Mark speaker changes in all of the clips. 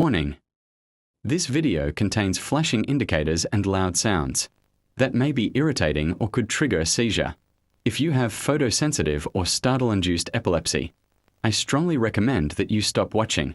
Speaker 1: Warning: this video contains flashing indicators and loud sounds that may be irritating or could trigger a seizure. If you have photosensitive or startle-induced epilepsy, I strongly recommend that you stop watching.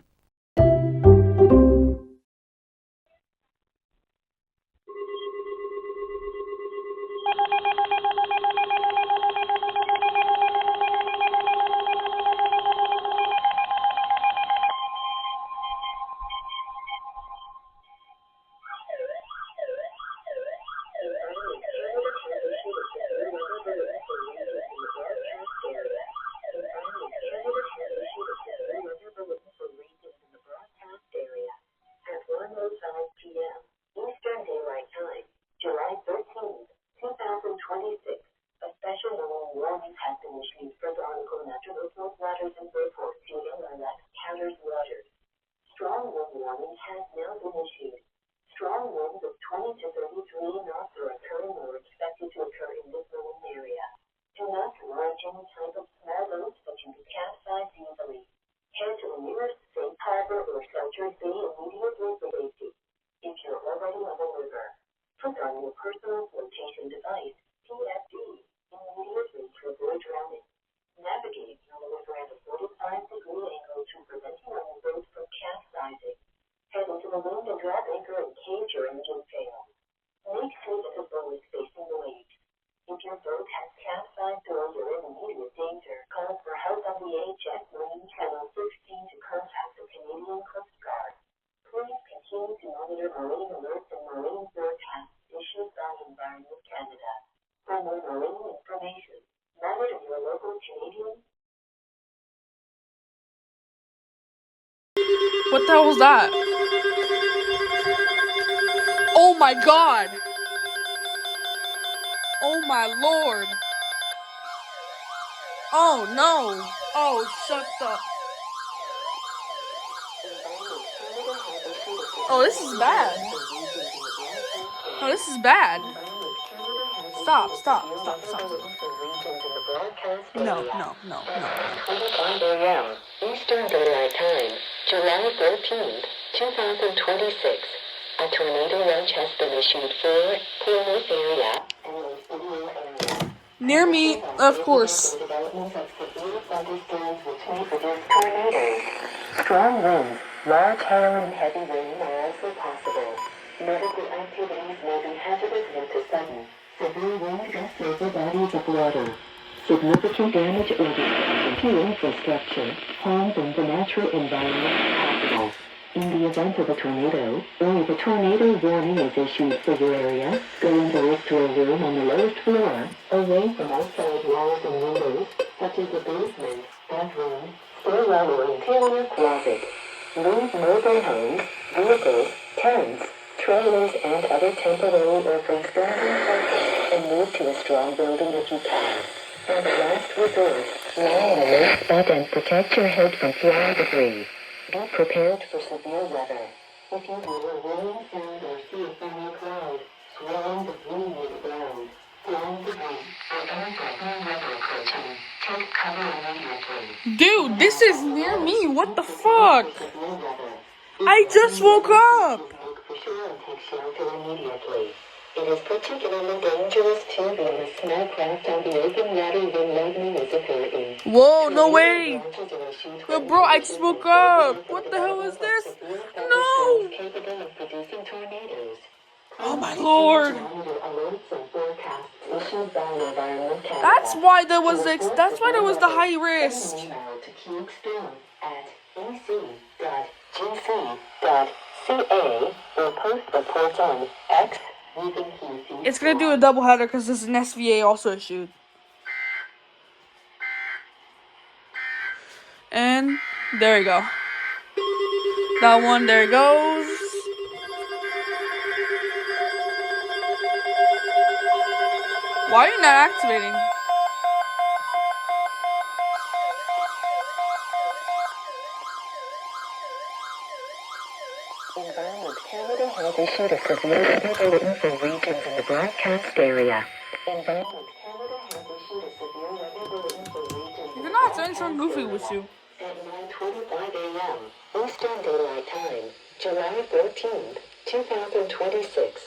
Speaker 2: Strong wind warning has now been issued. Strong winds of 20 to 33 knots are occurring or expected to occur in this marine area. Do not launch any type of small boats that can be capsized easily. Head to the nearest safe harbor or sheltered bay immediately for safety. If you're already on the river, put on your personal flotation device, PFD, immediately to avoid drowning. Navigate through the river at a 45-degree angle to prevent your boat from capsizing. Head into the wind and drop anchor in case your engine fails. Make sure that the boat is facing the waves. If your boat has capsized or you're in immediate danger, call for help on the EAS Marine Channel 16 to contact the Canadian Coast Guard. Please continue to monitor marine alerts and marine forecasts issued by Weatheradio Canada. For more marine information, monitor your local Canadian.
Speaker 3: What the hell was that? Oh my god! Oh my lord! Oh no! Oh, shut up. Oh, this is bad. Oh, this is bad. Stop. No.
Speaker 2: 25 a.m. Eastern Daylight Time, July 13th, 2026. A tornado watch has been issued for this area and the city area.
Speaker 3: Near me, of course.
Speaker 2: Strong winds, large hail, and heavy rain are also possible. Medical activities may be hazardous due to sudden, severe wind gusts over bodies of water. Significant damage or destruction to infrastructure, homes, and the natural environment is possible. In the event of a tornado, or if a tornado warning is issued for your area, go indoors to a room on the lowest floor, away from outside walls and windows, such as the basement, bedroom, stairwell, or interior closet. Leave mobile homes, vehicles, tents, trailers, and other temporary or freestanding structures and move to a strong building if you can. For the last resort, lie in a low spot and protect your head from flying debris. Be prepared for severe weather. If you hear a rolling sound or see a thermal cloud, swirling debris near the ground, flying debris, or any weather approaching, take cover immediately.
Speaker 3: Dude, this is near me. What the fuck? I just woke up.
Speaker 2: For sure and take shelter immediately. It is particularly dangerous to be in a small craft on the open water when lightning is occurring.
Speaker 3: Whoa, no way. Yo, bro, I just woke up. What the hell is this? No.
Speaker 2: Capable of producing tornadoes.
Speaker 3: Oh my lord. That's why there was the high risk.
Speaker 2: To Keystone at ec.gc.ca or post reports on X.
Speaker 3: It's gonna do a double header because there's an SVA also issued. And there you go. That one, there it goes. Why are you not activating?
Speaker 2: Environment Canada has issued a severe weather bulletin for regions in the broadcast area. Environment Canada has issued a severe weather bulletin for regions.
Speaker 3: You're not doing something goofy with you.
Speaker 2: At 9:25 a.m. Eastern Daylight Time, July 14th, 2026.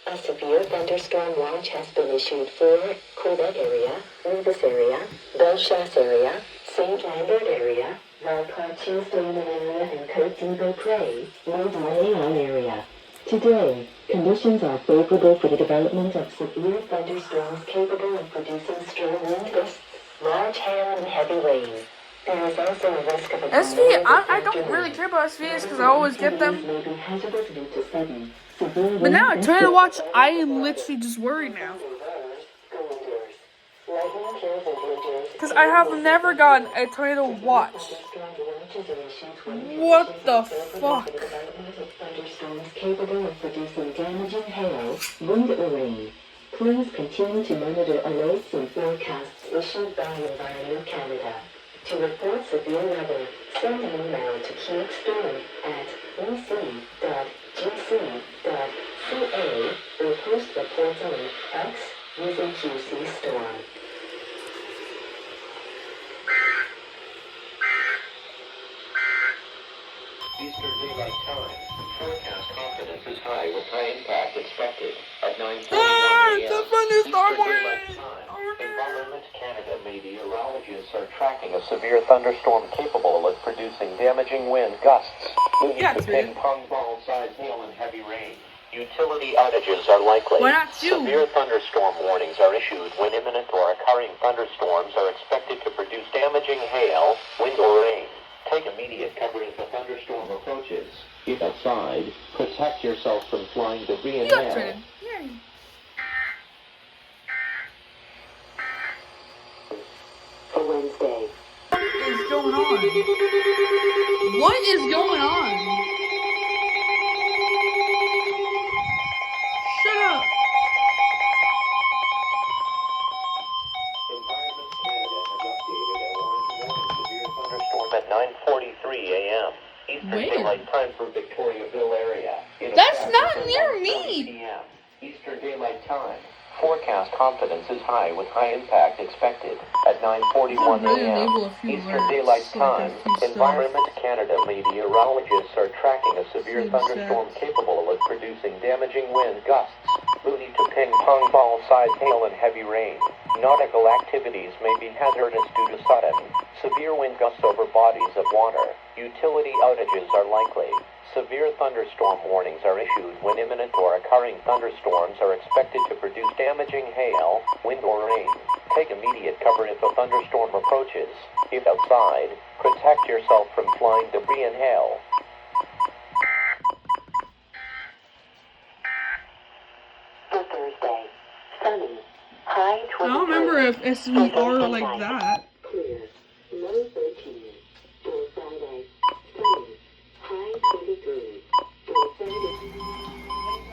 Speaker 2: A severe thunderstorm watch has been issued for Quebec area, Nevis area, Bellechasse area, St. Lambert area, Valcartier-Stone area, and Côte-d'Ivoire, Mont-Orléans area. Today, conditions are favorable for the development of severe thunderstorms capable of producing strong wind gusts, large hail, and heavy rain. There is also a risk of a
Speaker 3: SV, I don't really care about SVs because I always get them. But now a tornado watch, I am literally just worried now. Because I have never gotten a tornado watch. What the fuck?
Speaker 2: Thunderstorms capable of producing damaging hail, wind, or rain. Please continue to monitor alerts and forecasts issued by Weatheradio Canada. To report severe weather, send an email to keepstorm at ec.gc.ca or post reports on X using QC Storm.
Speaker 4: Eastern Daylight Time. Forecast confidence is high with high impact expected at 9:41
Speaker 3: It's a
Speaker 4: a.m.
Speaker 3: thunderstorm
Speaker 4: Eastern Daylight
Speaker 3: warning.
Speaker 4: Time. Environment Canada meteorologists are tracking a severe thunderstorm capable of producing damaging wind gusts, moving
Speaker 3: Yeah,
Speaker 4: to
Speaker 3: it's really-
Speaker 4: ping-pong ball-sized hail and heavy rain. Utility outages are likely.
Speaker 3: Why not you?
Speaker 4: Severe thunderstorm warnings are issued when imminent or occurring thunderstorms are expected to produce damaging hail, wind, or rain. Take immediate cover if a thunderstorm approaches. If outside, protect yourself from flying debris and
Speaker 3: You got
Speaker 4: hail.
Speaker 3: traded. Yay.
Speaker 2: For Wednesday.
Speaker 3: What is going on? What is going on? Shut up.
Speaker 4: Environment Canada has updated a orange warning severe thunderstorm at 9:43 a.m. Eastern
Speaker 3: Where?
Speaker 4: Daylight Time for Victoriaville area. In
Speaker 3: That's
Speaker 4: effect
Speaker 3: not
Speaker 4: until
Speaker 3: near
Speaker 4: 9:40
Speaker 3: me.
Speaker 4: p.m. Eastern Daylight Time. Forecast confidence is high with high impact expected at 9:41
Speaker 3: I'm really
Speaker 4: a.m.
Speaker 3: enable a few
Speaker 4: Eastern
Speaker 3: alerts,
Speaker 4: Daylight
Speaker 3: like a
Speaker 4: Time.
Speaker 3: few stuff.
Speaker 4: Environment Canada meteorologists are tracking a severe
Speaker 3: Few
Speaker 4: thunderstorm
Speaker 3: sets.
Speaker 4: capable of producing damaging wind gusts, moving to ping-pong ball-sized hail and heavy rain. Nautical activities may be hazardous due to sudden, severe wind gusts over bodies of water. Utility outages are likely. Severe thunderstorm warnings are issued when imminent or occurring thunderstorms are expected to produce damaging hail, wind, or rain. Take immediate cover if a thunderstorm approaches. If outside, protect yourself from flying debris and hail.
Speaker 2: For Thursday, sunny, high 23.
Speaker 3: I don't remember if SVR like that.
Speaker 2: Clear, low 13. For Friday, sunny, high 23. For Saturday.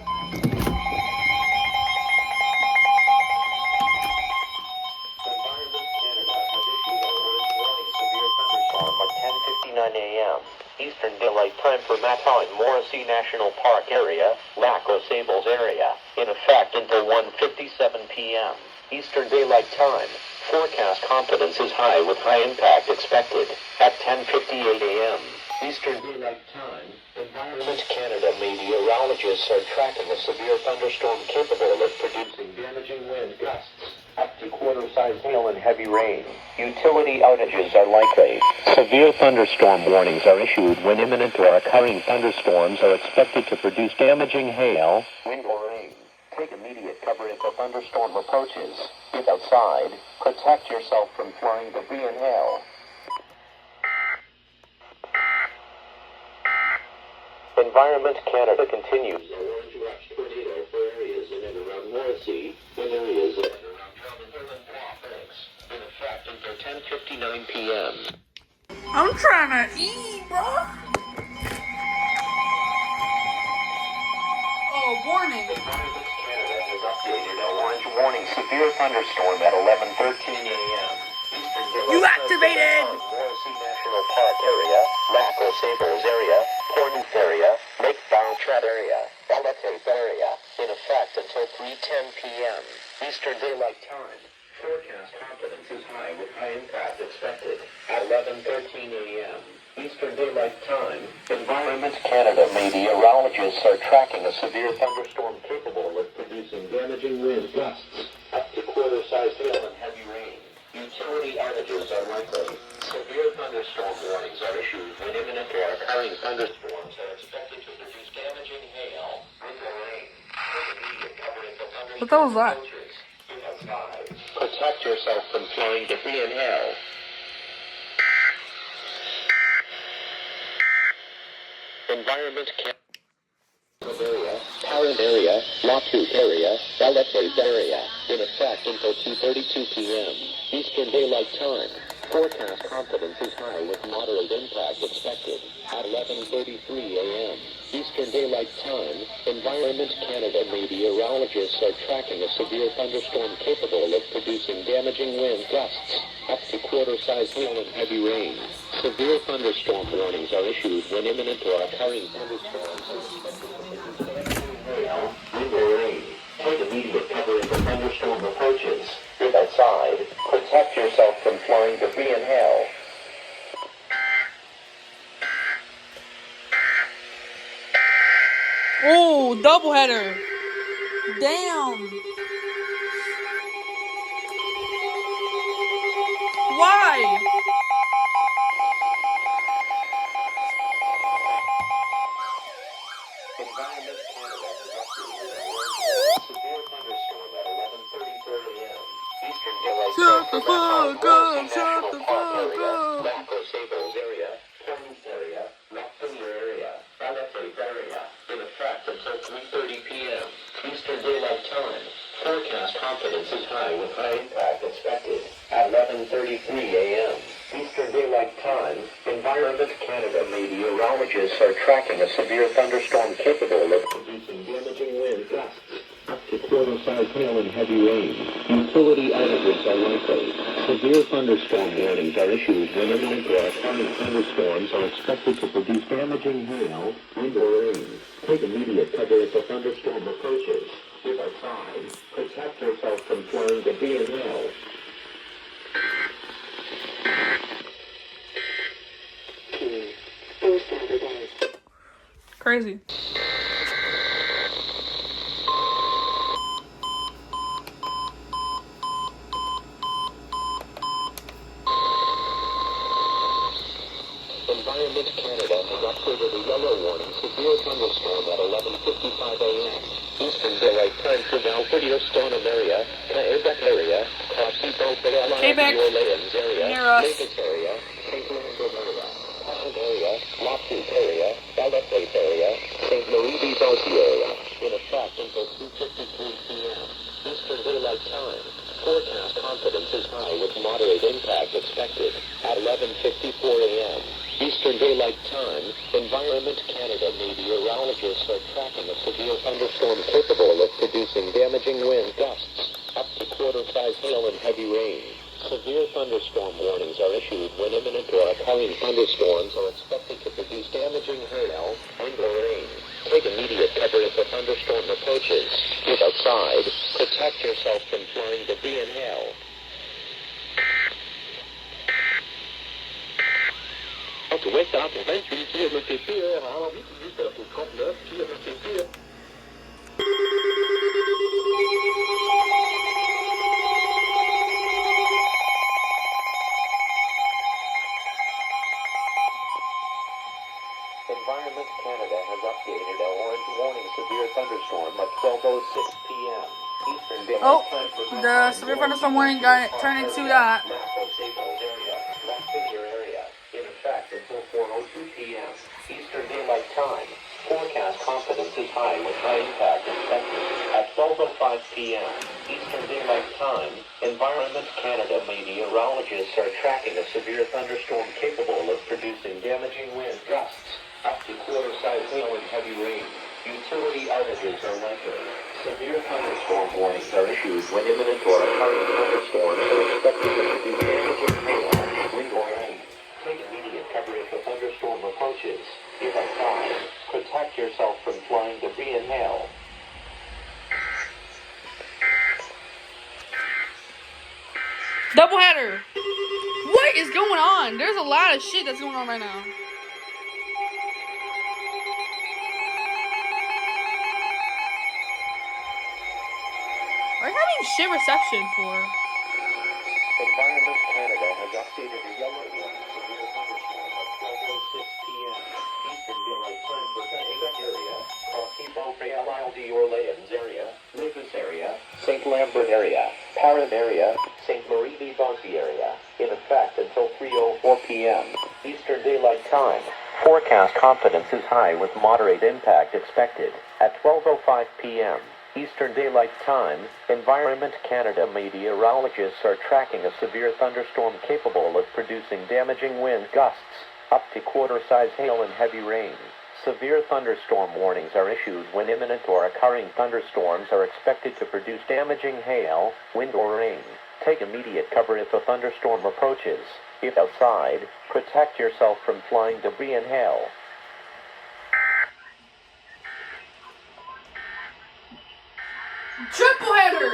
Speaker 4: Environment Canada has issued a orange warning severe thunderstorm at 10:59 a.m. Eastern Daylight Time for Mattau and Morrissey National Park area, Lac aux Sables area, in effect until 1:57 p.m. Eastern Daylight Time. Forecast confidence is high with high impact expected at 10:58 a.m. Eastern Daylight Time. Environment Canada meteorologists are tracking a severe thunderstorm capable of producing damaging wind gusts, up to quarter-size hail and heavy rain. Utility outages are likely. Severe thunderstorm warnings are issued when imminent or occurring thunderstorms are expected to produce damaging hail, wind, or rain. Take immediate cover if a thunderstorm approaches. If outside, protect yourself from flying debris and hail. Environment Canada continues a orange watch tornado for areas in and around Morrissey and areas in and around Drummond and Fairbanks, in effect until 10:59 p.m.
Speaker 3: I'm trying to eat, bro. Oh, warning.
Speaker 4: Environment Canada has updated a orange warning severe thunderstorm at 11:13 a.m. Eastern Daylight
Speaker 3: You
Speaker 4: Time
Speaker 3: activated!
Speaker 4: for Morrissey National Park area, Lac aux Sables area, Portneuf area, Lake Barnchat area, Balatape area, in effect until 3:10 p.m. Eastern Daylight Time. Forecast confidence is high with high impact expected at 11:13 a.m. Eastern Daylight Time. Environment Canada meteorologists are tracking a severe thunderstorm capable of producing damaging wind gusts up to quarter-sized hail and heavy rain. Utility outages are likely. Severe thunderstorm warnings are issued when imminent or occurring thunderstorms are expected to produce damaging hail, wind, or rain. Immediate covering for
Speaker 3: What the hell was that?
Speaker 4: approaches. Protect yourself from flying debris and hail. Environment area, parent area, lawsuit area, LFA area, in effect until 2:32 p.m. Eastern Daylight Time. Forecast confidence is high with moderate impact expected at 11:33 a.m. Eastern Daylight Time. Environment Canada meteorologists are tracking a severe thunderstorm capable of producing damaging wind gusts up to quarter-sized hail and heavy rain. Severe thunderstorm warnings are issued when imminent or occurring thunderstorms are expected to produce damaging hail, wind, or rain. Take immediate cover as the thunderstorm approaches. If outside, protect yourself from flying debris and hail.
Speaker 3: Oh, doubleheader. Damn. Why?
Speaker 4: Environment Canada has updated a warning severe thunderstorm at 11:34 a.m. Eastern Daylight Time for National Park area, Lac area, Plains area, Lac-Premier area, LFA area, in effect until 3:30 p.m. Eastern Daylight Time. Forecast confidence is high with high impact expected at 11:33 a.m. Eastern Daylight Time. Environment Canada meteorologists are tracking a severe thunderstorm capable of producing damaging wind gusts up to quarter-sized hail and heavy rain. Utility outages are likely. Severe thunderstorm warnings are issued when imminent or occurring thunderstorms are expected to produce damaging hail, wind, or rain. Take immediate cover as the thunderstorm approaches. If outside, protect yourself from flying debris and hail.
Speaker 3: Crazy.
Speaker 4: Environment Canada has updated a yellow warning severe thunderstorm at 11:55 a.m. Eastern Daylight Time for Valparaiso Stoneham area, Quebec area,
Speaker 3: Quebec,
Speaker 4: New Orleans area,
Speaker 3: near us.
Speaker 4: Vegas area, St. Louis area, Portland area, Lawsuit area, LFA area, St. Louis area, in effect until 2:53 p.m. Eastern Daylight Time. Forecast confidence is high with moderate impact expected at 11:54 a.m. Eastern Daylight Time. Environment Canada meteorologists are tracking a severe thunderstorm capable of producing damaging wind gusts up to quarter-sized hail and heavy rain. Severe thunderstorm warnings are issued when imminent or occurring thunderstorms are expected to produce damaging hail, wind, or rain. Take immediate cover as the thunderstorm approaches. If outside, protect yourself from flying debris and hail. To wake up, 28 km TPR, à l'envie de 39 km TPR. Environment Canada has updated a orange warning severe thunderstorm at 12:06 p.m. Eastern Daylight Time for
Speaker 3: The severe thunderstorm warning got turned into that.
Speaker 4: area, in effect until 4:02 p.m. Eastern Daylight Time. Forecast confidence is high with high impact expected at 12:05 p.m. Eastern Daylight Time. Environment Canada meteorologists are tracking a severe thunderstorm capable of producing damaging wind gusts up to quarter-sized hail and heavy rain. Utility outages are likely. Severe thunderstorm warnings are issued when imminent or occurring thunderstorms are expected to produce damaging hail, wind, or rain. Take immediate cover if the thunderstorm approaches. If outside, protect yourself from flying debris and hail.
Speaker 3: Doubleheader. What is going on? There's a lot of shit that's going on right now. having shit reception for?
Speaker 4: Environment Canada has updated a yellow warning severe thunderstorm at 12:06 p.m. Eastern Daylight Time for Quebec area, Coquille Orleans area, Lucas area, St. Lambert area, Paris area, St. Marie-de-Boncy area, in effect until 3:04 p.m. Eastern Daylight Time. Forecast confidence is high with moderate impact expected. At 12:05 p.m. Eastern Daylight Time, Environment Canada meteorologists are tracking a severe thunderstorm capable of producing damaging wind gusts, up to quarter-size hail and heavy rain. Severe thunderstorm warnings are issued when imminent or occurring thunderstorms are expected to produce damaging hail, wind, or rain. Take immediate cover if a thunderstorm approaches. If outside, protect yourself from flying debris and hail.
Speaker 3: Triple header!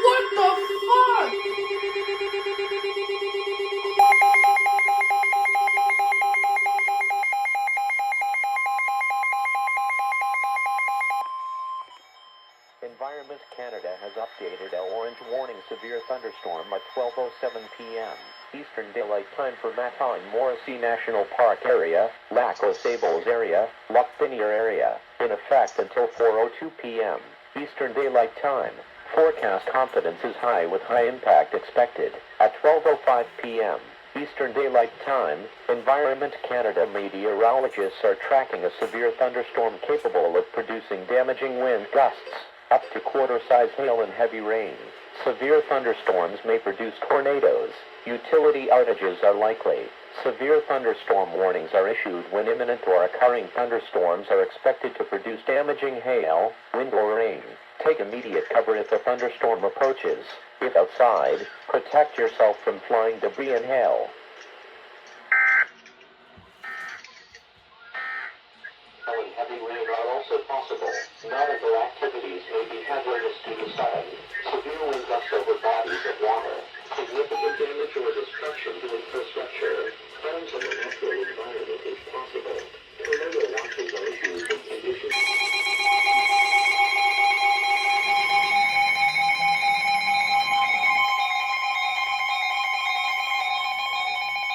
Speaker 3: What the fuck?
Speaker 4: Environment Canada has updated an orange warning severe thunderstorm at 12:07 p.m. Eastern Daylight Time for Matane Morrissey National Park area, Lac aux Sables area, Lac Pinier area, in effect until 4:02 p.m. Eastern Daylight Time. Forecast confidence is high with high impact expected. At 12:05 p.m. Eastern Daylight Time, Environment Canada meteorologists are tracking a severe thunderstorm capable of producing damaging wind gusts, up to quarter-size hail and heavy rain. Severe thunderstorms may produce tornadoes. Utility outages are likely. Severe thunderstorm warnings are issued when imminent or occurring thunderstorms are expected to produce damaging hail, wind, or rain. Take immediate cover if a thunderstorm approaches. If outside, protect yourself from flying debris and hail. And heavy rain are also possible. Nautical activities may be hazardous due to sudden, severe wind gusts over bodies of water. Significant damage or destruction to infrastructure, homes, and the natural environment is possible. Tornado watches are issued in conditions.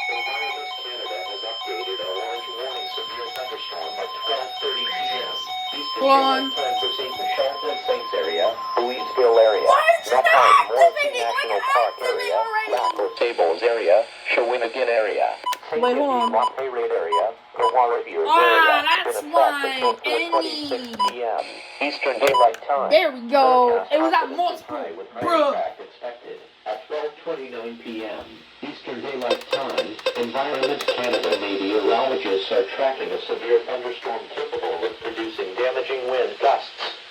Speaker 4: Environment Canada has updated an orange warning severe thunderstorm at 12:30 p.m. Eastern Daylight Time for St. Michel and Saints area, Louisville area, Matane Morrissey National Park area, Lac aux Sables area, Shawinigan area, St.
Speaker 3: Wait, hold on.
Speaker 4: Lac area, Weatheradio area.
Speaker 3: That's
Speaker 4: In effect
Speaker 3: why.
Speaker 4: until 4:26 p.m. Eastern Daylight Time.
Speaker 3: There we go.
Speaker 4: Forecast
Speaker 3: It was at
Speaker 4: confidence is
Speaker 3: multiple.
Speaker 4: high with high
Speaker 3: Bruh.
Speaker 4: impact expected. At 12:29 p.m. Eastern Daylight Time, Environment Canada meteorologists are tracking a severe thunderstorm capable of producing damaging wind gusts,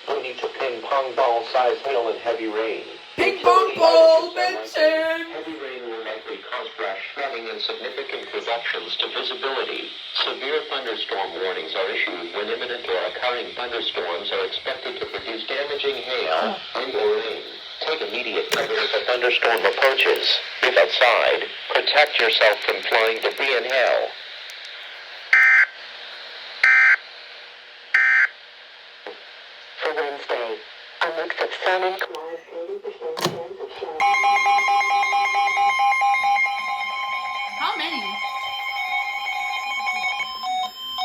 Speaker 4: leading to ping-pong ball-sized hail and heavy rain.
Speaker 3: Ping pong ball,
Speaker 4: Benson! Heavy rain will likely cause flash flooding and significant reductions to visibility. Severe thunderstorm warnings are issued when imminent or occurring thunderstorms are expected to produce damaging hail, wind, or rain. Take immediate cover if a thunderstorm approaches. If outside, protect yourself from flying debris and hail.
Speaker 2: For Wednesday, a mix of sun and clouds, 80% chance of showers.
Speaker 3: How many?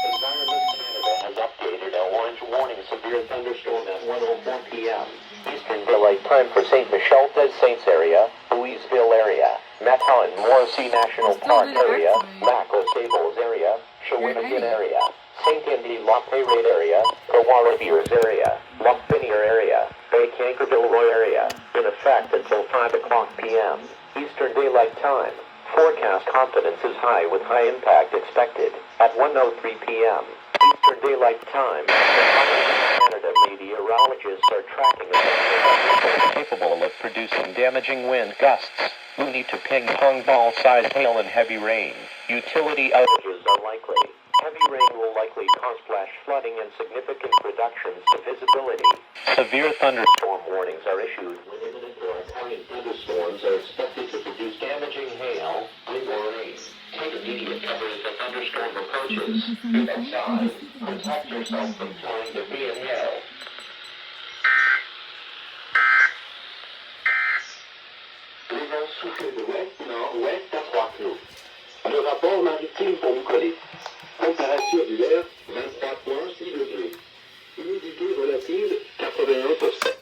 Speaker 4: Environment Canada has updated an orange warning severe thunderstorm at 1:04 p.m. Eastern Daylight Time for St. Michel des Saints area, Louisville area, Matane Morrissey National Park area, Lac aux Sables area, Shawinigan area, St. Indy Lac area, Weatheradio area, Lac Pinier area, Bay Cankerville Roy area, in effect until 5 o'clock p.m. Eastern Daylight Time. Forecast confidence is high with high impact expected. At 1:03 p.m. Eastern Daylight Time, Canada meteorologists are tracking a thunderstorm capable of producing damaging wind gusts, leading to ping-pong ball-sized hail and heavy rain. Utility outages are likely. Heavy rain will likely cause flash flooding and significant reductions to visibility. Severe thunderstorm warnings are issued when imminent or occurring thunderstorms are expected to produce damaging hail, wind, or rain. Take immediate cover if a thunderstorm approaches. If outside, protect yourself from flying debris and hail. Souffle de ouest-nord-ouest à 3 knots. Le rapport maritime pour nous coller. Température de l'air, 23,6 degrés. Humidité relative, 81%.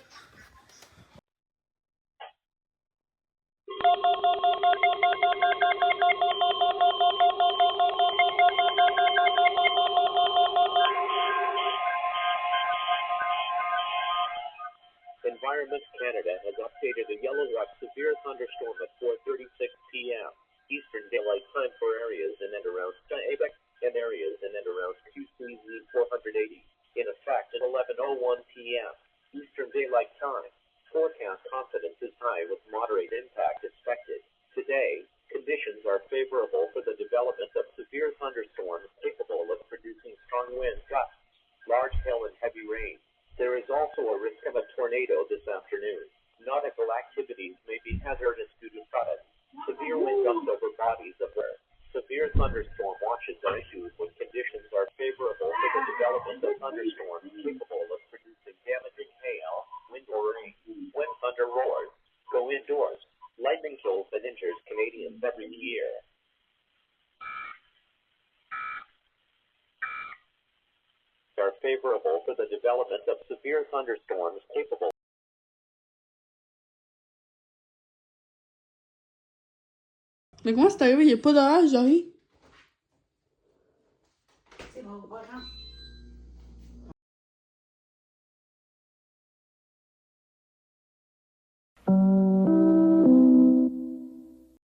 Speaker 4: Environment Canada has updated a yellow alert severe thunderstorm at 4:36 p.m. Eastern Daylight Time for areas in and around Quebec and areas in and around QCZ 480. In effect at 11:01 p.m. Eastern Daylight Time. Forecast confidence is high with moderate impact expected. Today, conditions are favorable for the development of severe thunderstorms capable of producing strong wind gusts, large hail and heavy rain. There is also a risk of a tornado this afternoon. Nautical activities may be hazardous due to sudden, severe wind gusts over bodies of water. Severe thunderstorm watches are issued when conditions are favorable for the development of thunderstorms capable of producing damaging hail, wind or rain. When thunder roars, go indoors. Lightning kills and injures Canadians every year. Are favorable for the development of severe thunderstorms capable.
Speaker 3: Mais comment c'est arrivé? Il n'y a pas d'orage, rien.
Speaker 5: C'est bon, voilà.